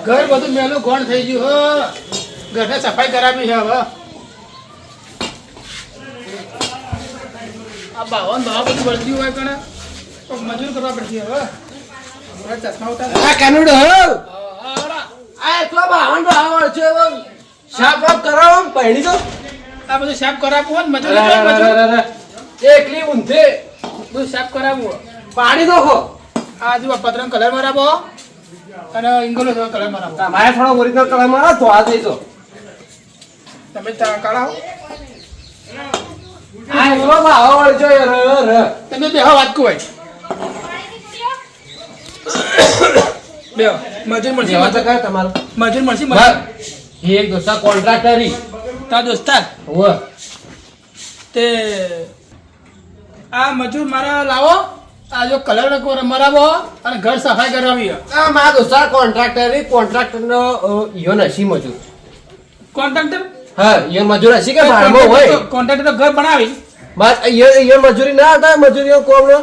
ઘર બધું મેલું ગોણ થઈ ગયું હો. ઘરને સફાઈ કરાવી છે હવે. આ બાવન ભાવ બધું બળતી હોય કણે તો મજૂર કરવા પડશે હવે. ચશ્મા ઉતાર આ કાનુડો હો આ એટલો બાવન ભાવ છે સાફ સાફ કરાવો પહેણી દો આ બધું સાફ કરાવવું હોય ને મજૂર એકલી ઊંધે બધું સાફ કરાવવું પાણી દો હો આ જો પતરંગ કલર મારાવો અને ઇંગલો કલર મારાવો. તમારે થોડો ઓરિજિનલ કલર મારો તો આ દઈજો તમે કાઢાવો આ એટલો ભાવ છે ર તમે બેહો વાત કો હોય બેહો મજૂર મળશે જેવા તો કર તમારું મજૂર મળશે એક દોસ્તા કોન્ટ્રાક્ટરી તા દોસ્તાર હોવે તે આ મજૂર મારા લાવો આ જો કલર મરાવો અને ઘર સફાઈ કરાવી. આ મારા દોસ્તા કોન્ટ્રાક્ટરી કોન્ટ્રાક્ટરનો યો નસી મજૂર કોન્ટ્રાક્ટર હા યો મજૂર હસી કે ભાડમાં હોય કોન્ટ્રાક્ટર તો ઘર બનાવી બસ યો મજૂરી ના આવતા મજૂરીઓ કોમનો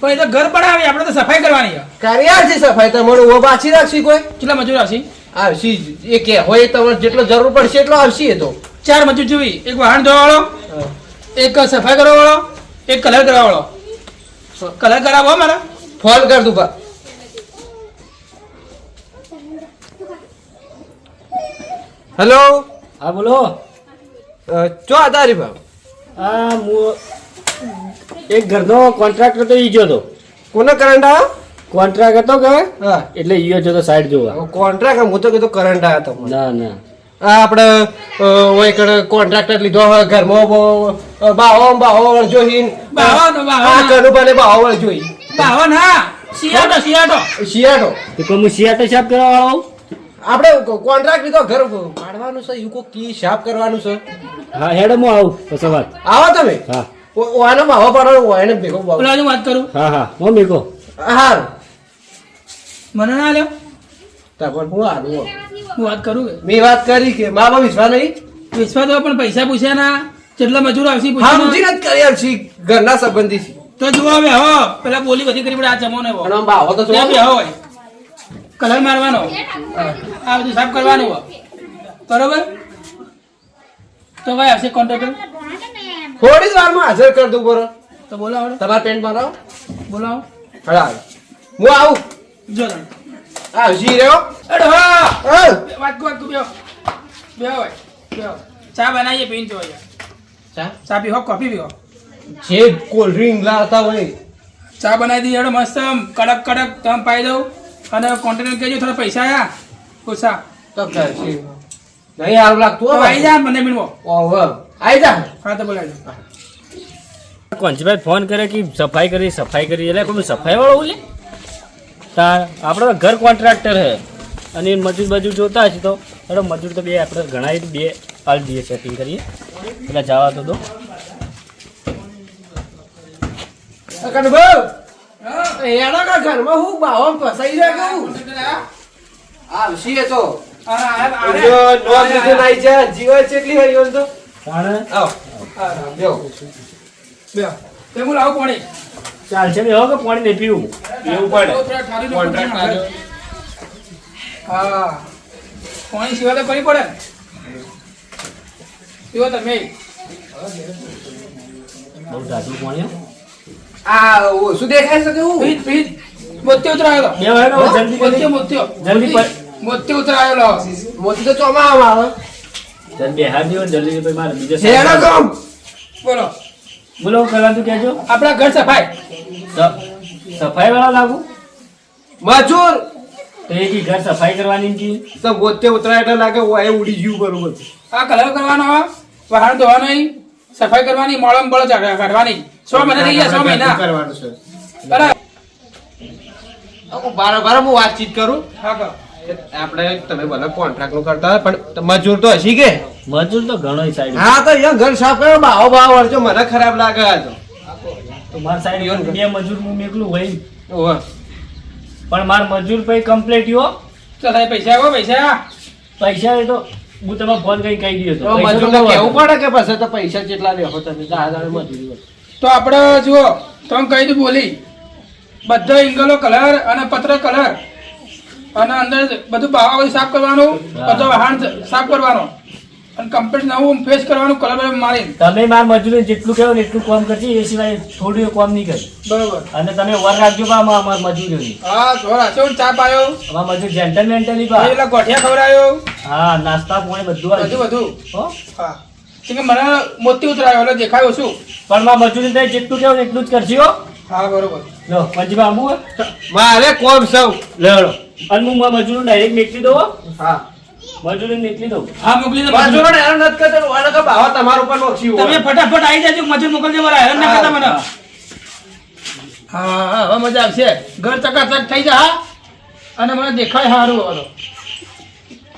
પણ એ તો ઘર બનાવી આપણે તો સફાઈ કરવાની છે. કર્યા છે સફાઈ તમારું ઓ બાછી રાખશી કોઈ કેટલા મજૂર આવશે? આવશી એ કે હોય તમારે જેટલો જરૂર પડશે એટલો આવશી એ તો 4 મજૂર જોવી. એક વાહન ધોવા વાળો, એક સફાઈ કરવા વાળો, એક કલર કરવા વાળો. કલર કરાવો મારા ફોન કર દઉં બા હેલો હા બોલો. ચો હતા હરીફા હા હું એક ઘરનો કોન્ટ્રાક્ટર તો ઈ ગયો હતો. કોનો કરંટ આવ્યો કોન્ટ્રાક્ટ હતો કે હા એટલે ઈ ગયો તો સાઈડ જોવા. કોન્ટ્રાક્ટ હું તો કીધું કરંટ આવ્યો તો ના ના આ આપણે હોય કોન્ટ્રાક્ટર લીધો હોય ઘરમાં બાવો જોઈ આ કનુભાને બાવો જોઈ બાવો ના શિયાળો શિયાળો શિયાળો તો કોઈ હું શિયાટો સાફ કરવા વાળો આવું? આપણે કોન્ટ્રાક્ટ લીધો ઘર પાડવાનું છે યુકો કી સાફ કરવાનું છે હા હેડો હું આવું પછી વાત. આવો તમે હા ઓનો બાવો પાડવાનો હોય ને ભેગો બાવો પેલા વાત કરું હા હા હું મેકો. હારું મને ના લ્યો તાપણ હું હારું હું વાત કરું કે મેં વાત કરી કે મા બાપ વિશ્વાસ નહીં વિશ્વાસ તો પણ પૈસા પૂછ્યા ના જેટલા મજૂર આવશે હા પૂછ્યા રૂચિ નથી કરી આવશી ઘરના સંબંધી છે તો જુઓ હવે હો પેલા બોલી બધી કરી પડે આ જમો ને અને આમ બાવો તો ત્યાં જોવો. બેહો હોય કલર મારવાનો આ બધું સાફ કરવાનું હોય બરોબર તો ભાઈ આવશે કોન્ટ્રાક્ટર થોડી જ વારમાં હાજર કરી દઉં બરો તો બોલાવો તમારા પેન્ટ મારો બોલાવો હા હું આવું જો તમે આવશી રહ્યો અરે હા હા વાત કો બેહો બેહો ભાઈ બેહો ચા બનાવીએ પીને જો ચા ચા પીવો કોફી પીવો જે કોલ્ડ ડ્રિંક લાવતા હોય ચા બનાવી દઈએ હેડો મસ્ત આમ કડક કડક તમે પાઈ દઉં અને કોન્ટેનર કહેજો થોડા પૈસા આયા ઓછા તો કરશી નહીં સારું લાગતું તો હો આવી જા મને મિનવો ઓહો આઈ જા હા તો બોલાવી દો કોન્ચભાઈ ફોન કરે કે સફાઈ કરી એટલે કોઈ સફાઈ વાળો બોલે તાર આપણે તો ઘર કોન્ટ્રાક્ટર હે અને મજૂર બજૂર જોતા હશે તો હેડો મજૂર તો બે આપણે ઘણા બે હાલ દઈએ સેટિંગ કરીએ એટલે જવા તો દો. કનભાઈ એના કા ઘરમાં હું બાવો ફસાઈ જાય કહું આવશી એ તો જો નોમ લીધું નાઈ જા જીવા ચેટલી હરી હોન તો તાણે આવ જો બે તે હું લાવું પાણી ચાલશે બે હો કે પાણી નહીં પીવું એવું પડે થોડા ઠારી નો કોન્ટ્રાક્ટ પાણી હા પાણી સિવાય તો કરી પડે ને પીવો તમે બહુ ઝાઝું પાણી હો. આ શું દેખાય છે કે હું પીત પીત મોતી ઉતરાયેલો બે હેડો જલ્દી મોતી મોતી જલ્દી મોતી ઉતરાયેલો મોતી તો ચોમામાં આવે જલ્દી હાથ દેવો ને જલ્દી ભાઈ મારે બીજો શેનો કામ બોલો બોલો પેલા તું કહેજો આપણા ઘર સફાઈ સફાઈ વાળા લાગુ મજૂર તો એ કી ઘર સફાઈ કરવાની કી તો ગોતે ઉતરાય એટલે લાગે ઓય ઉડી ગયું બરોબર આ કલર કરવાનો વાહન ધોવાનો સફાઈ કરવાની મોળમ બળ કાઢવાની 100 મહિના થઈ ગયા 100 મહિના કરવાનું છે બરાબર બાર હું વાતચીત કરું હા કરો આપણે તમે બધા કોન્ટ્રાક્ટ નું કરતા હોય પણ મજૂર તો હશી કે મજૂર તો ઘણો સાઈડ હા તો અહીંયા ઘર સાફ કર્યો બાવો વળજો મને ખરાબ લાગે આ તો માર સાઈડ બે મજૂર હું એકલું હોય તો ઓહો પણ માર મજૂર પછી કમ્પ્લીટ યો તો થાય પૈસા આવો પૈસા પૈસા એ તો હું તમે ફોન કરી કહી દીધો તો મજૂરને કહેવું પડે કે પછી તો પૈસા કેટલા લેવો તમે 10,000 મજૂરી હોય. તો આપણે જુઓ તમે કહી દઉં બોલી બધા ઇંગલો કલર અને પત્ર કલર અને અંદર બધું બાવા બધું સાફ કરવાનું, બધો વાહન સાફ કરવાનો અને કમ્પ્લીટ નવું ફેસ કરવાનું કલર બલર મારી. તમે માર મજૂરી જેટલું કહેવું ને એટલું કામ કરજો, એ સિવાય થોડું કામ નહીં કરે. બરોબર. અને તમે વર રાખજો બા અમાર મજૂરીની. હા જોર આછો ચા પાયો, અમાર મજૂર જેન્ટલમેન્ટલી બા. પેલા ગોઠિયા ખવડાયો, હા નાસ્તા પાણી બધું આવી બધું બધું. હો. હા કે મને મોતી ઉતરાયો એટલે દેખાયો શું. પણ માર મજૂરી થાય જેટલું કહેવું ને એટલું જ કરજો હો. હા બરોબર. લો પંચબા આબુ હે? મારે કોમ સૌ લેવડો. અને હું મારા મજૂરને ડાયરેક્ટ મેકલી દઉં હો. હા મજૂરને મેકલી દઉં. હા મોકલી દે. મજૂરો ને હેરાન નથી કરતો, વાળા કે બાવા તમારા ઉપર નોખી હોય. તમે ફટાફટ આવી જાજો, મજૂર મોકલજો, મારા હેરાન ના કરતા મને. હા હા હવે મજા આવશે. ઘર ચકાચક થઈ જા હા. અને મને દેખાય સારું હવે.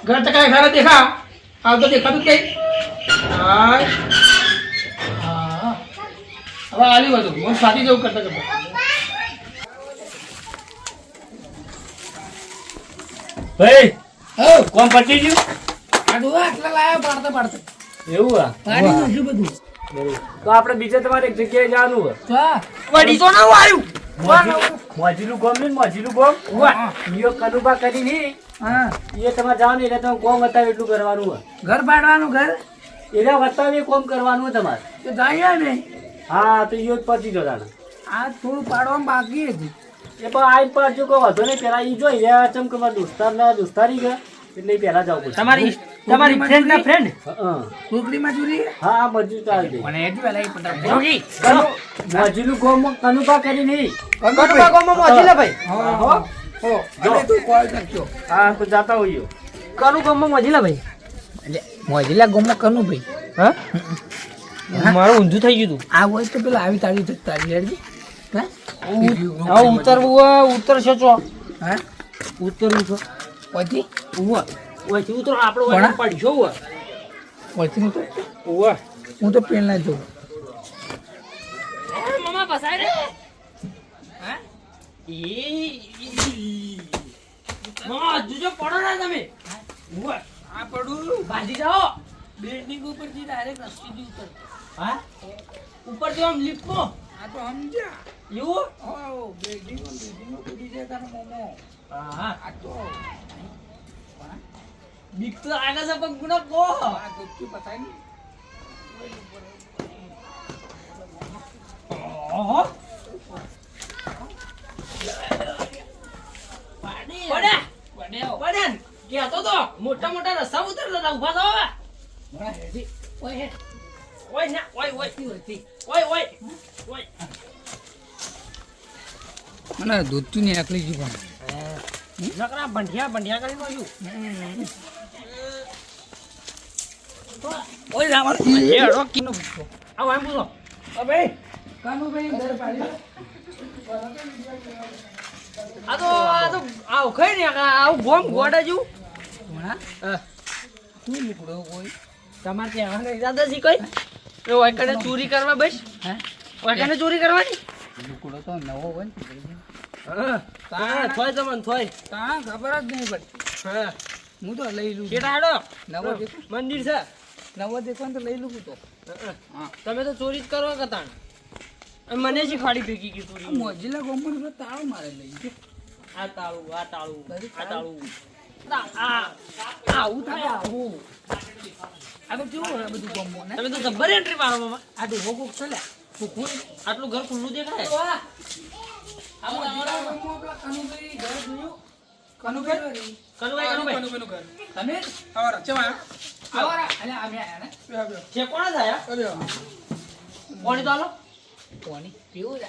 ઘર ચકાય સારા દેખા. હાલ તો દેખાતું જ કઈ. હા હા હવે આલી બધું હું સાથી જવું કરતા કરતા. ભાઈ હો કોમ પતી ગયું? આ દુઆ આટલા લાયા પાડતા પાડતા. એવું હા. પાડી નાખ્યું બધું. તો આપણે બીજે તમારે એક જગ્યાએ જવાનું હોય. ચા વડી તો ના આવ્યું. મોજીલું ગોમ ને મોજીલું ગોમ. વાહ. ઈયો કનુબા કરી ની. હા એ તમારે જવાનું એટલે તમે કોમ બતાવે એટલું કરવાનું હોય. ઘર પાડવાનું ઘર એટલે બતાવે કોમ કરવાનું હોય તમારે. તો જાય ને. હા તો ઈયો જ પતી જવાનું. આ થોડું પાડવામાં બાકી હતી. એ પણ આ પાછું કોઈ વાંધો નહીં, પેલા ઈ જોઈ લે ચમ કે મારા દોસ્તારી ગયા એટલે ઈ પેલા જવું પડશે. તમારી ફ્રેન્ડ ના ફ્રેન્ડ હા ટુકડી મજૂરી હા મજૂર ચાલી જાય. મને એજી વેલા પતા મોજીલું ગોમ કનુબા કરી નહીં. કનુબા ગામમાં મોજીલા ભાઈ. હો હો અરે તું કોલ કરજો. હા તો જાતા હોઈયો. કનુ ગામમાં મોજીલા ભાઈ. એટલે મોજીલા ગોમમાં કનું ભાઈ. હા મારું ઊંધું થઈ ગયું તું. આ હોય તો પેલા આવી તાળી તાળી લેડજી. હા હવે ઉતરશો છો. હા ઉતરવું છો. પછી ઓયથી ઉતરો આપણો કોણ? વાયર પાડ્યો હોય. પછી હું તો ઓય હું તો પેન ના જોઉં. મમ્મા પસાય રે. હા મમ્મા જુજો પડો ના તમે. ઓય આ પડું ભાજી જાઓ. બિલ્ડિંગ ઉપરથી ડાયરેક્ટ રસ્તીથી ઉતર. હા ઉપરથી આમ લિફ્ટમાં આ તો સમજ્યા. એવું. ઓ બિલ્ડિંગ કૂદી જાય તારો મોમો. હા આ તો બીક તો આગળ છે પણ ગુનો કો. આ ગુચ્ચું પતાય નહીં. ઓહો પડ્યા પડ્યા કેતો તો મોટા મોટા રસ્તા ઉતરતા હતા ઉભા થો. ઘણા હેડી ઓય હે ઓય ના ઓય ઓય હતી. ઓય ઓય ઓય મને દૂધતું ને આકલી જી પણ નકરા બંઢિયા બંઢિયા કરી નાખ્યું. ઓય રામર એ રોકીનો આવ એમ પૂછો. અબે કાનો ભાઈ દર પાડી. આ તો આવ ખઈ ને આવ ગોમ ગોડા જેવું. ઘણા શું નીકળો કોઈ તમારે ત્યાં ઈરાદા છે કઈ એ વાયકને ચોરી કરવા બસ. હે વાયકને ચોરી કરવાની. નીકળો તો નવો હોય ને. હા થોય તમને થોય. તા ખબર જ નહીં પડી. હા હું તો લઈ લઉં. કેટા હાડો નવો દેખો મંદિર છે. નવો દેખો ને તો લઈ લઉં તો. હા તમે તો ચોરી જ કરો કતાણ. મને શીખવાડી ભેગી કી આ ચોરી. મોજીલા ગોમમાં તો તાળો મારે લઈ ગયો. આ તાળું આ તાળું બધું આ તાળું આવું થાય આવું. આ તો કેવું હોય બધું ગોમમાં ને. તમે તો જબ્બર એન્ટ્રી મારો બાબા. આ તો હોગો ચાલ્યા. આટલું ઘર ખુલ્લું દેખાય. આ મોજીલા ગોમમાં પેલા કનુભાઈ ઘર જોયું. કનુભાઈ કનુભાઈ કનુનું ઘર. તમે આવરા ચેવા આવરા અલ્યા અમે આયા ને. બે છે કોણ થાય બે કોણી તો આલો કોની પીવું છે.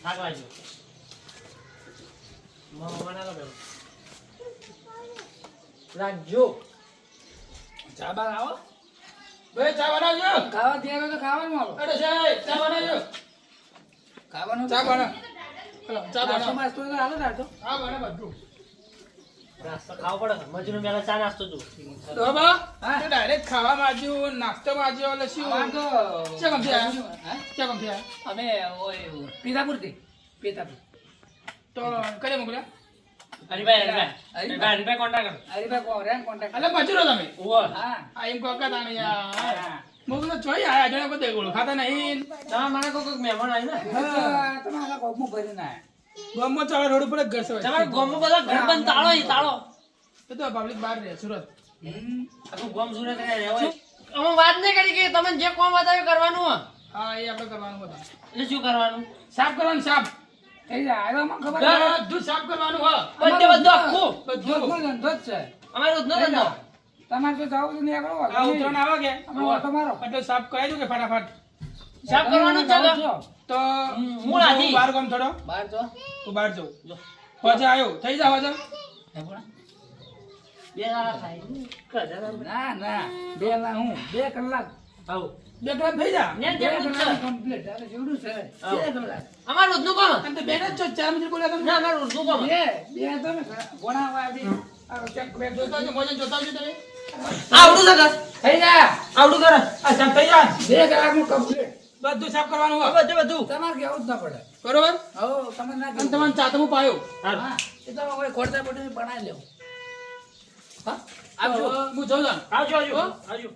થાક લાગ્યો. મમ્મા ના લો રાખજો. ચા બા આવો. બે ચા બનાવજો. ખાવા તૈયાર તો ખાવાનું આવો. અરે સાહેબ ચા બનાવજો. ખાવાનું ચા બના. ચા બના માસ્તો તો હાલો દાડતો. હા બને બધું. નાસ્તો ખાવો પડે. મજૂર મેલા ચા નાસ્તો તું. તો બા હા તો ડાયરેક્ટ ખાવા માંજ્યો નાસ્તો માંજ્યો એટલે શું તો ચા કમ થયા હા ચા કમ થયા અમે ઓય પીતાપુર થી પીતાપુર તો કરે મોકલ્યા હરીભાઈ કોન્ટેક્ટ કરો. હરીભાઈ કો રેન કોન્ટેક્ટ એટલે મજૂરો તમે ઓહો હા આ એમ કોકા તાને યાર મોકલો જોઈ આયા જણે બધે ગોળ ખાતા નહીં તમારા મને કોઈ મહેમાન આવી ને હા તમારા કોકમાં ભરી ના ગામમાં ચાલે રોડ ઉપર જ ઘર છે તમારે ગામમાં બધા ઘર બંધ તાળો ઈ તાળો એ તો પબ્લિક બહાર રહે સુરત આખું ગામ સુરત રહેવાય અમે વાત નહીં કરી કે તમે જે કામ બતાવ્યું કરવાનું હો હા એ આપણે કરવાનું બધા એટલે શું કરવાનું સાફ કરવાનું સાફ થઈ જાય આવ્યામાં ખબર બધું સાફ કરવાનું હો બધું આખું બધું ધંધો જ છે અમારે રોજનો ધંધો તમારે તો જાવ તો નહીં આગળ આ ઉતરણ આવે કે અમે ઓટો મારો એટલે સાફ કરાવી દઉં કે ફટાફટ સાફ કરવાનું છે કે? તો મૂળ આજી. બહાર ગામ થોડો બહાર જો તો બહાર જવું પછી આવ્યો થઈ જાવ હજર બે દાડા થાય કદાચ ના ના બે ના હું 2 કલાક આવો 2 કલાક થઈ જા ને 2 જેટલું જ છે. કલાક કમ્પ્લીટ અરે જેવડું છે આવો. 2 કલાક અમારે રોજનું કામ અને તો બેન જ છો 4 મિનિટ બોલ્યા તમે ના અમારે રોજનું કામ બે તો ને ભણાવવા દી આ ચેક બેક જોતા આવજો મોજે જોતા આવજો તમે આવડું છે કે? થઈ જા આવડું કરે આ સાફ થઈ જા 2 કલાકનું કમ્પ્લીટ બધું સાફ કરવાનું હો બધું તમારે કેવું જ ના પડે બરોબર હો તમે ના અને તમારે ચાતમું પાયો હા એ તો હવે ખોરતા પડે બનાવી લેવું હા આવજો હું જાઉં છું આવજો આવજો આવજો